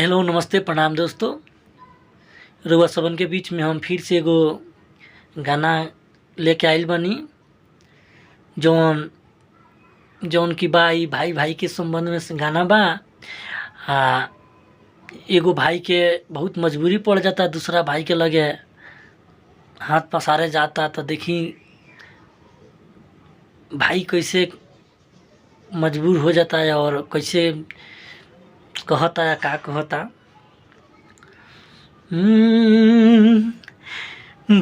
Hello नमस्ते प्रणाम दोस्तों। रउआ सबन के बीच में हम फिर से एगो गाना लेके आइल बनी जौन जौन की बा ई भाई भाई के संबंध में से गाना बा। एगो भाई के बहुत मजबूरी पड़ जाता दूसरा भाई के लगे हाथ पसारे जाता, तो देखी भाई कैसे मजबूर हो जाता है और कैसे कहता या का कहता।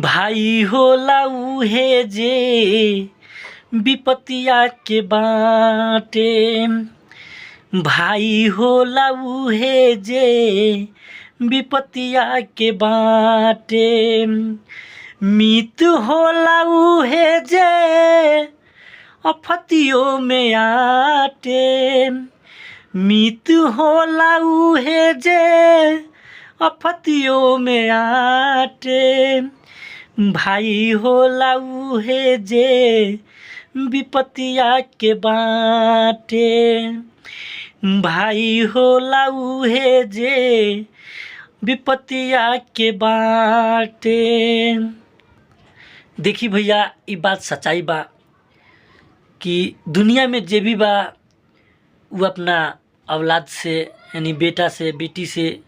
भाई होला उहे जे विपतिया के बाटे, भाई होला उहे जे विपतिया के बाटे, मित होला उहे जे अफतियों में आटे, मित होला उहे जे अफतियों में आटे, भाई होला उहे जे विपतिया के बाटे, भाई होला उहे जे विपतिया के बाटे। देखी भैया ये बात सच्चाई बा कि दुनिया में जे भी बा वो अपना औलाद से यानी बेटा से बेटी से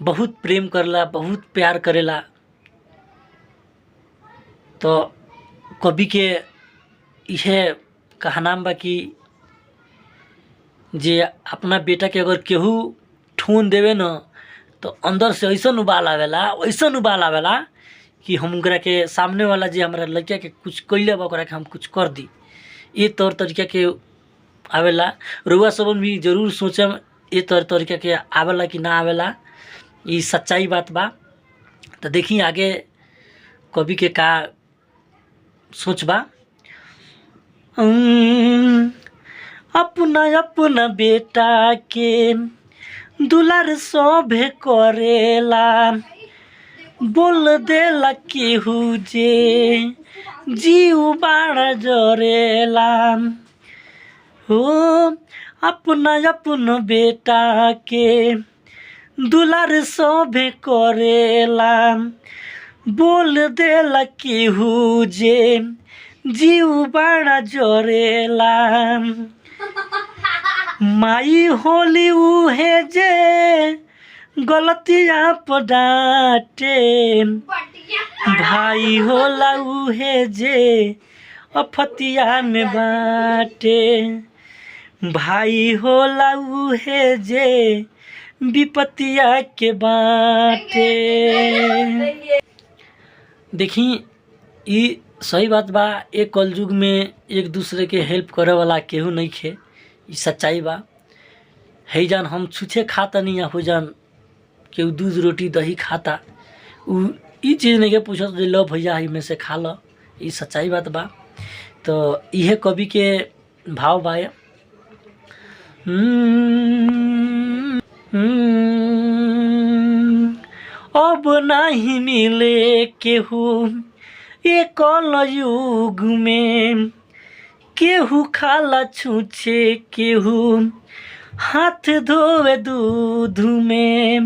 बहुत प्रेम करला, बहुत प्यार करेला। तो कवि के यह कहनाम बा कि जे अपना बेटा के अगर केहू ठोन देवे न तो अंदर से ऐसन उबाल आवेला कि हम ओकरा के सामने वाला जे हमारा लड़का के कुछ कैले बा ओकरा के हम कुछ कर दी। ये तौर तरीका के आवेला। रउआ सबन भी जरूर सोचम ये तौर तरीका के आवेला कि ना आवेला, ये सच्चाई बात बा। तो देखी आगे कवि के का सोच बा। अपना अपना बेटा के दुलार सभे करेला, बोल देला केहू जे जीव बाड़ा जरेला। हो अपना अपना बेटा के दुलार सभे करेला, बोल देला केहू जे जीव बाड़ा जरेला। माई होली उहे जे गलतिया पर डांटे, भाई होला उहे जे अफतिया में बाटे, भाई होला उहे जे विपतिया के बाटे। देखी ई सही बात बा। एक कलयुग में एक दूसरे के हेल्प करे वाला केहू नहीं खे, ई सच्चाई बा। है जान हम छुछे खाता नहीं या हो जान केहू दूध रोटी दही खाता, उ ई चीज़ नहीं के पूछत जे लो भैया ही में से खा लो, ई सच्चाई बात बा। तो यह कवि के भाव बा। अब नहीं मिले केहू ये कलयुग में, केहू खाला छूछे केहू हाथ धोवे दूध में।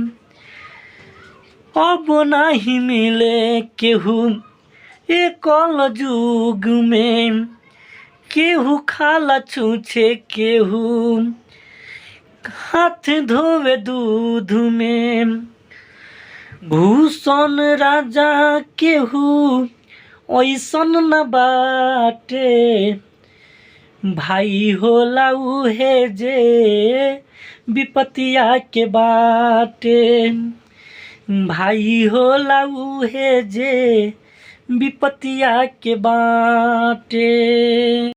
अब नहीं मिले केहू ये कलयुग में, केहू खाला छूछे केहू हाथ धोवे दूध में। भूषण राजा केहू ऐसन न बाटे, भाई होला उहे जे विपतिया के बाटे, भाई होला उहे जे विपतिया के बाटे।